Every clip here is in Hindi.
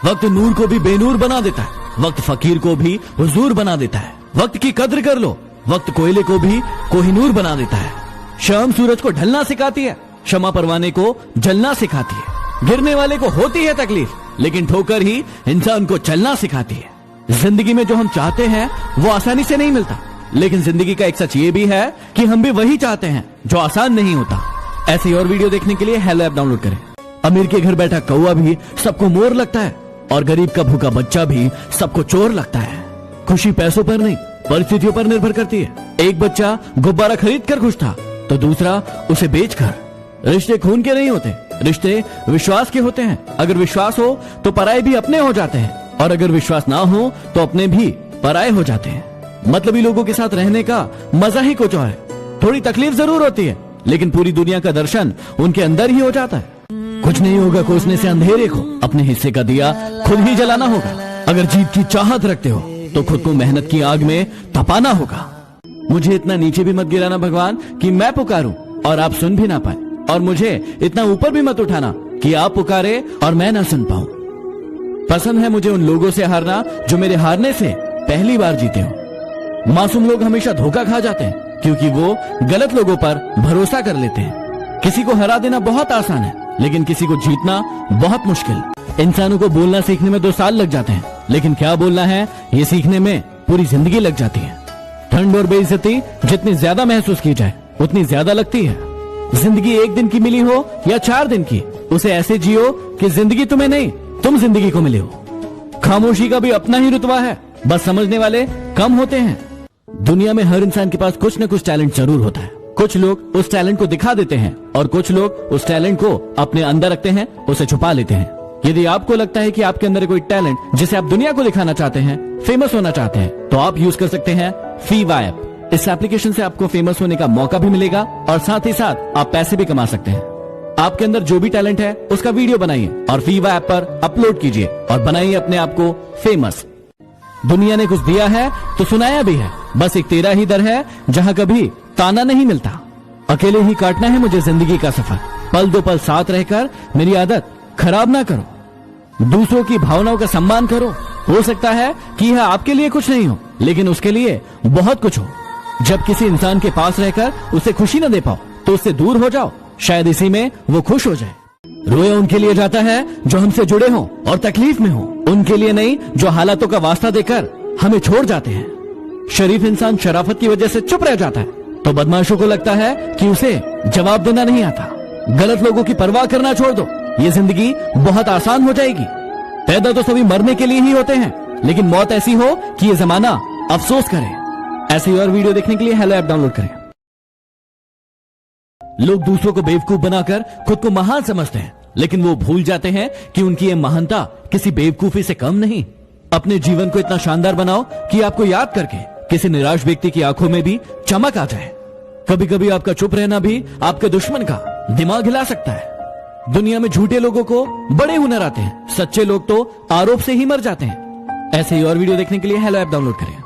वक्त नूर को भी बेनूर बना देता है, वक्त फकीर को भी हुजूर बना देता है। वक्त की कद्र कर लो, वक्त कोयले को भी कोहिनूर बना देता है। शाम सूरज को ढलना सिखाती है, शमा परवाने को जलना सिखाती है। गिरने वाले को होती है तकलीफ, लेकिन ठोकर ही इंसान को चलना सिखाती है। जिंदगी में जो हम चाहते हैं वो आसानी से नहीं मिलता, लेकिन जिंदगी का एक सच ये भी है कि हम भी वही चाहते हैं जो आसान नहीं होता। ऐसी और वीडियो देखने के लिए हेलो ऐप डाउनलोड करें। अमीर के घर बैठा कौवा भी सबको मोर लगता है, और गरीब का भूखा बच्चा भी सबको चोर लगता है। खुशी पैसों पर नहीं, परिस्थितियों पर निर्भर करती है। एक बच्चा गुब्बारा खरीद कर खुश था, तो दूसरा उसे बेचकर। रिश्ते खून के नहीं होते, रिश्ते विश्वास के होते हैं। अगर विश्वास हो तो पराये भी अपने हो जाते हैं, और अगर विश्वास ना हो तो अपने भी पराये हो जाते हैं। मतलबी लोगों के साथ रहने का मजा ही कुछ और है। थोड़ी तकलीफ जरूर होती है, लेकिन पूरी दुनिया का दर्शन उनके अंदर ही हो जाता है। कुछ नहीं होगा कोसने से अंधेरे को, अपने हिस्से का दिया खुद ही जलाना होगा। अगर जीत की चाहत रखते हो तो खुद को मेहनत की आग में तपाना होगा। मुझे इतना नीचे भी मत गिराना भगवान कि मैं पुकारूं और आप सुन भी ना पाए, और मुझे इतना ऊपर भी मत उठाना कि आप पुकारे और मैं ना सुन पाऊं। पसंद है मुझे उन लोगों से हारना जो मेरे हारने से पहली बार जीते हो। मासूम लोग हमेशा धोखा खा जाते हैं, क्योंकि वो गलत लोगों पर भरोसा कर लेते हैं। किसी को हरा देना बहुत आसान है, लेकिन किसी को जीतना बहुत मुश्किल। इंसानों को बोलना सीखने में 2 साल लग जाते हैं, लेकिन क्या बोलना है ये सीखने में पूरी जिंदगी लग जाती है। ठंड और बेइज्जती जितनी ज्यादा महसूस की जाए उतनी ज्यादा लगती है। जिंदगी 1 दिन की मिली हो या 4 दिन की, उसे ऐसे जियो कि जिंदगी तुम्हें नहीं, तुम जिंदगी को मिले हो। खामोशी का भी अपना ही रुतबा है, बस समझने वाले कम होते हैं। दुनिया में हर इंसान के पास कुछ न कुछ टैलेंट जरूर होता है। कुछ लोग उस टैलेंट को दिखा देते हैं, और कुछ लोग उस टैलेंट को अपने अंदर रखते हैं, उसे छुपा लेते हैं। यदि आपको लगता है कि आपके अंदर कोई टैलेंट जिसे आप दुनिया को दिखाना चाहते हैं, फेमस होना चाहते हैं, तो आप यूज कर सकते हैं फीवा ऐप। इस एप्लीकेशन से आपको फेमस होने का मौका भी मिलेगा, और साथ ही साथ आप पैसे भी कमा सकते हैं। आपके अंदर जो भी टैलेंट है उसका वीडियो बनाइए और फीवा ऐप पर अपलोड कीजिए, और बनाइए अपने आप को फेमस। दुनिया ने कुछ दिया है तो सुनाया भी है, बस एक तेरा ही दर है जहाँ कभी ताना नहीं मिलता। अकेले ही काटना है मुझे जिंदगी का सफर, पल दो पल साथ रहकर मेरी आदत खराब ना करो। दूसरों की भावनाओं का सम्मान करो। हो सकता है कि यह आपके लिए कुछ नहीं हो, लेकिन उसके लिए बहुत कुछ हो। जब किसी इंसान के पास रहकर उसे खुशी न दे पाओ तो उससे दूर हो जाओ, शायद इसी में वो खुश हो जाए। रोया उनके लिए जाता है जो हमसे जुड़े हों और तकलीफ में हो, उनके लिए नहीं जो हालातों का वास्ता देकर हमें छोड़ जाते हैं। शरीफ इंसान शराफत की वजह से चुप रह जाता है, तो बदमाशों को लगता है कि उसे जवाब देना नहीं आता। गलत लोगों की परवाह करना छोड़ दो, ये जिंदगी बहुत आसान हो जाएगी। पैदा तो सभी मरने के लिए ही होते हैं, लेकिन मौत ऐसी हो कि ये जमाना अफसोस करे। ऐसी और वीडियो देखने के लिए हेलो ऐप डाउनलोड करें। लोग दूसरों को बेवकूफ बनाकर खुद को महान समझते हैं, लेकिन वो भूल जाते हैं कि उनकी ये महानता किसी बेवकूफी से कम नहीं। अपने जीवन को इतना शानदार बनाओ कि आपको याद करके किसी निराश व्यक्ति की आंखों में भी चमक आ जाए। कभी कभी आपका चुप रहना भी आपके दुश्मन का दिमाग हिला सकता है। दुनिया में झूठे लोगों को बड़े हुनर आते हैं, सच्चे लोग तो आरोप से ही मर जाते हैं। ऐसे ही और वीडियो देखने के लिए हेलो ऐप डाउनलोड करें।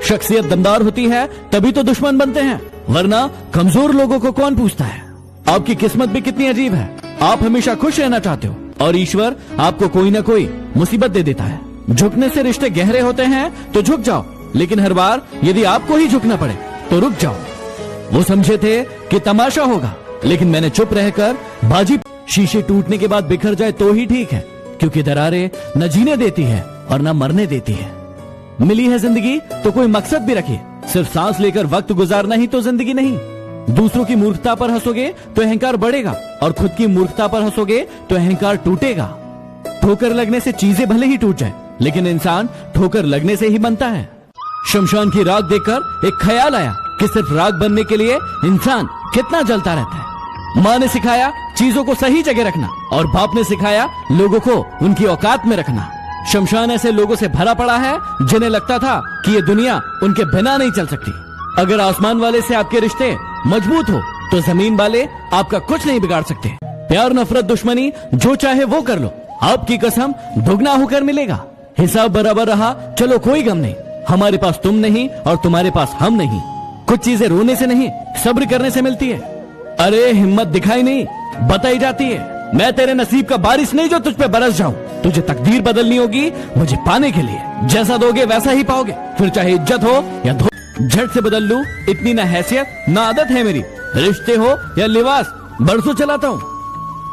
शख्सियत दमदार होती है तभी तो दुश्मन बनते हैं, वरना कमजोर लोगों को कौन पूछता है। आपकी किस्मत भी कितनी अजीब है। आप हमेशा खुश रहना चाहते हो और ईश्वर आपको कोई ना कोई मुसीबत दे देता है। झुकने से रिश्ते गहरे होते हैं तो झुक जाओ, लेकिन हर बार यदि आपको ही झुकना पड़े तो रुक जाओ। वो समझे थे कि तमाशा होगा, लेकिन मैंने चुप रहकर बाजी। शीशे टूटने के बाद बिखर जाए तो ही ठीक है, क्योंकि दरारें न जीने देती है और न मरने देती है। मिली है जिंदगी तो कोई मकसद भी रखिए, सिर्फ सांस लेकर वक्त गुजारना ही तो जिंदगी नहीं। दूसरों की मूर्खता पर हंसोगे तो अहंकार बढ़ेगा, और खुद की मूर्खता पर हंसोगे तो अहंकार टूटेगा। ठोकर लगने से चीजें भले ही टूट जाए, लेकिन इंसान ठोकर लगने से ही बनता है। शमशान की राख देखकर एक ख्याल आया कि सिर्फ राख बनने के लिए इंसान कितना जलता रहता है। माँ ने सिखाया चीजों को सही जगह रखना, और बाप ने सिखाया लोगों को उनकी औकात में रखना। शमशान ऐसे लोगों से भरा पड़ा है जिन्हें लगता था कि ये दुनिया उनके बिना नहीं चल सकती। अगर आसमान वाले से आपके रिश्ते मजबूत हो तो जमीन वाले आपका कुछ नहीं बिगाड़ सकते। प्यार नफरत दुश्मनी जो चाहे वो कर लो, आपकी कसम दुगना होकर मिलेगा। हिसाब बराबर रहा चलो कोई गम नहीं, हमारे पास तुम नहीं और तुम्हारे पास हम नहीं। कुछ चीजें रोने से नहीं सब्र करने से मिलती है। अरे हिम्मत दिखाई नहीं बताई जाती है। मैं तेरे नसीब का बारिश नहीं जो तुझ पे बरस जाऊं। तुझे तकदीर बदलनी होगी मुझे पाने के लिए, जैसा दोगे वैसा ही पाओगे, फिर चाहे इज्जत हो या धो। झट से बदल लूं इतनी ना हैसियत ना आदत है मेरी, रिश्ते हो या लिबास बरसों चलाता हूँ।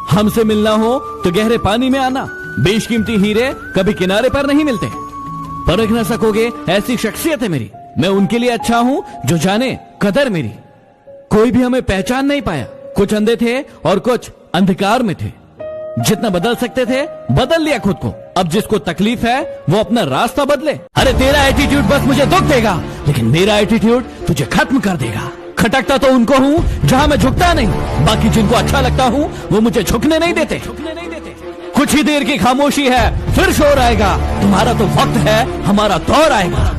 हमसे मिलना हो तो गहरे पानी में आना, बेशकीमती हीरे कभी किनारे पर नहीं मिलते। परख ना सकोगे ऐसी शख्सियत है मेरी, मैं उनके लिए अच्छा हूँ जो जाने कदर मेरी। कोई भी हमें पहचान नहीं पाया, कुछ अंधे थे और कुछ अंधकार में थे। जितना बदल सकते थे बदल लिया खुद को, अब जिसको तकलीफ है वो अपना रास्ता बदले। अरे तेरा एटीट्यूड बस मुझे दुख देगा, लेकिन मेरा एटीट्यूड तुझे खत्म कर देगा। खटकता तो उनको हूँ जहाँ मैं झुकता नहीं, बाकी जिनको अच्छा लगता हूँ वो मुझे झुकने नहीं देते। कुछ ही देर की खामोशी है फिर शोर आएगा, तुम्हारा तो वक्त है हमारा दौर आएगा।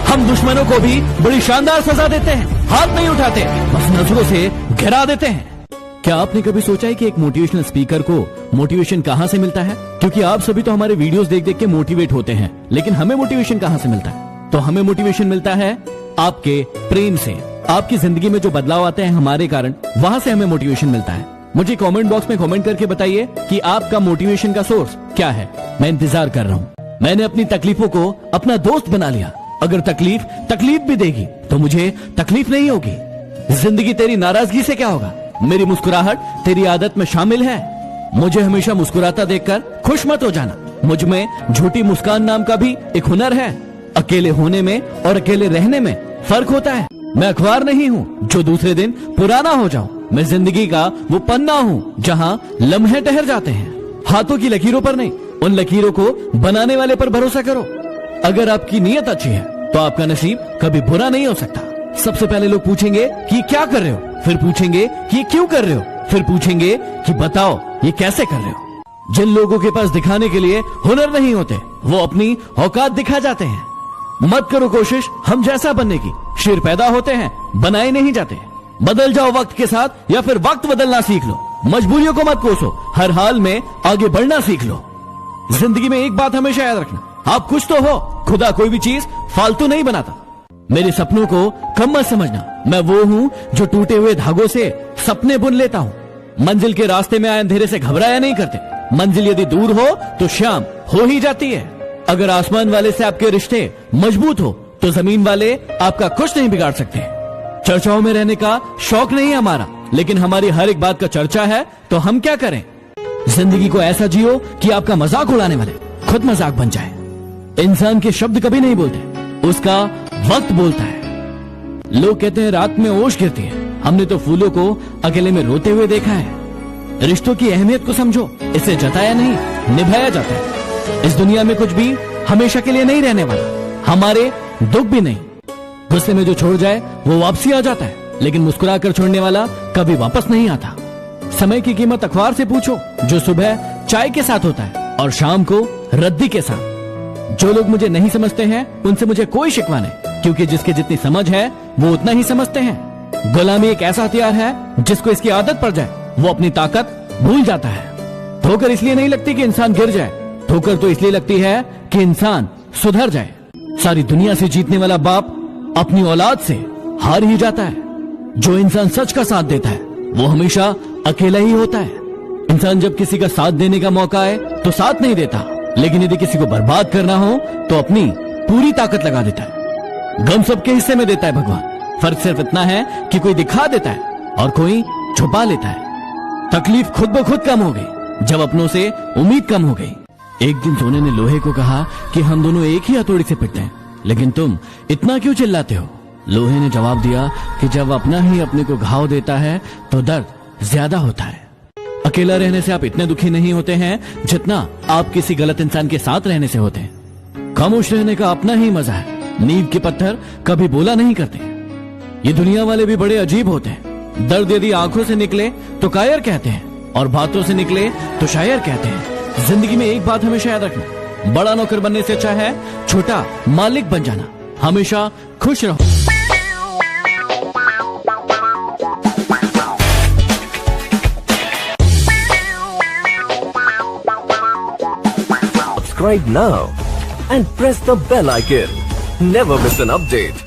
हम दुश्मनों को भी बड़ी शानदार सजा देते हैं, हाथ नहीं उठाते बस नजरों से गिरा देते हैं। क्या आपने कभी सोचा है कि एक मोटिवेशनल स्पीकर को मोटिवेशन कहाँ से मिलता है? क्योंकि आप सभी तो हमारे वीडियोस देख देख के मोटिवेट होते हैं, लेकिन हमें मोटिवेशन कहाँ से मिलता है? तो हमें मोटिवेशन मिलता है आपके प्रेम से। आपकी जिंदगी में जो बदलाव आते हैं हमारे कारण, वहां से हमें मोटिवेशन मिलता है। मुझे कमेंट बॉक्स में कमेंट करके बताइए कि आपका मोटिवेशन का सोर्स क्या है। मैं इंतजार कर रहा हूँ। मैंने अपनी तकलीफों को अपना दोस्त बना लिया। अगर तकलीफ भी देगी तो मुझे तकलीफ नहीं होगी। जिंदगी तेरी नाराजगी से क्या होगा? मेरी मुस्कुराहट तेरी आदत में शामिल है। मुझे हमेशा मुस्कुराता देखकर खुश मत हो जाना। मुझ में झूठी मुस्कान नाम का भी एक हुनर है। अकेले होने में और अकेले रहने में फर्क होता है। मैं अखबार नहीं हूँ जो दूसरे दिन पुराना हो जाऊं। मैं जिंदगी का वो पन्ना हूँ जहाँ लम्हे ठहर जाते हैं। हाथों की लकीरों पर नहीं, उन लकीरों को बनाने वाले पर भरोसा करो। अगर आपकी नीयत अच्छी है तो आपका नसीब कभी बुरा नहीं हो सकता। सबसे पहले लोग पूछेंगे कि क्या कर रहे हो, फिर पूछेंगे कि क्यों कर रहे हो, फिर पूछेंगे कि बताओ ये कैसे कर रहे हो। जिन लोगों के पास दिखाने के लिए हुनर नहीं होते वो अपनी औकात दिखा जाते हैं। मत करो कोशिश हम जैसा बनने की, शेर पैदा होते हैं बनाए नहीं जाते। बदल जाओ वक्त के साथ या फिर वक्त बदलना सीख लो। मजबूरियों को मत कोसो, हर हाल में आगे बढ़ना सीख लो। जिंदगी में एक बात हमेशा याद रखना, आप कुछ तो हो, खुदा कोई भी चीज फालतू नहीं बनाता। मेरे सपनों को कम मत समझना, मैं वो हूँ जो टूटे हुए धागों से सपने बुन लेता हूँ। मंजिल के रास्ते में आए अंधेरे से घबराया नहीं करते। मंजिल यदि दूर हो तो शाम हो ही जाती है। अगर आसमान वाले से आपके रिश्ते मजबूत हो तो जमीन वाले आपका कुछ नहीं बिगाड़ सकते। चर्चाओं में रहने का शौक नहीं है हमारा, लेकिन हमारी हर एक बात का चर्चा है तो हम क्या करें? जिंदगी को ऐसा जियो कि आपका मजाक उड़ाने वाले खुद मजाक बन जाए। इंसान के शब्द कभी नहीं बोलते, उसका वक्त बोलता है। लोग कहते हैं रात में ओश गिरती है, हमने तो फूलों को अकेले में रोते हुए देखा है। रिश्तों की अहमियत को समझो, इसे जताया नहीं निभाया जाता है। इस दुनिया में कुछ भी हमेशा के लिए नहीं रहने वाला, हमारे दुख भी नहीं। गुस्से में जो छोड़ जाए वो वापसी आ जाता है, लेकिन मुस्कुरा कर छोड़ने वाला कभी वापस नहीं आता। समय की कीमत अखबार से पूछो, जो सुबह चाय के साथ होता है और शाम को रद्दी के साथ। जो लोग मुझे नहीं समझते हैं उनसे मुझे कोई शिकवा नहीं, क्योंकि जिसके जितनी समझ है वो उतना ही समझते हैं। गुलामी एक ऐसा हथियार है जिसको इसकी आदत पड़ जाए वो अपनी ताकत भूल जाता है। ठोकर इसलिए नहीं लगती कि इंसान गिर जाए, ठोकर तो इसलिए लगती है कि इंसान सुधर जाए। सारी दुनिया से जीतने वाला बाप अपनी औलाद से हार ही जाता है। जो इंसान सच का साथ देता है वो हमेशा अकेला ही होता है। इंसान जब किसी का साथ देने का मौका आए तो साथ नहीं देता, लेकिन यदि किसी को बर्बाद करना हो तो अपनी पूरी ताकत लगा देता है। गम सबके हिस्से में देता है भगवान, फर्क सिर्फ इतना है कि कोई दिखा देता है और कोई छुपा लेता है। तकलीफ खुद ब खुद कम हो गई जब अपनों से उम्मीद कम हो गई। एक दिन सोने ने लोहे को कहा कि हम दोनों एक ही हथौड़ी से पिटते हैं, लेकिन तुम इतना क्यों चिल्लाते हो? लोहे ने जवाब दिया कि जब अपना ही अपने को घाव देता है तो दर्द ज्यादा होता है। अकेला रहने से आप इतने दुखी नहीं होते हैं जितना आप किसी गलत इंसान के साथ रहने से होते हैं। खामोश रहने का अपना ही मजा है। नींव के पत्थर कभी बोला नहीं करते। ये दुनिया वाले भी बड़े अजीब होते हैं। दर्द यदि आंखों से निकले तो कायर कहते हैं और बातों से निकले तो शायर कहते हैं। जिंदगी में एक बात हमेशा याद रखना, बड़ा नौकर बनने से अच्छा है छोटा मालिक बन जाना। हमेशा खुश रहो। Subscribe now and press the bell icon. Never miss an update.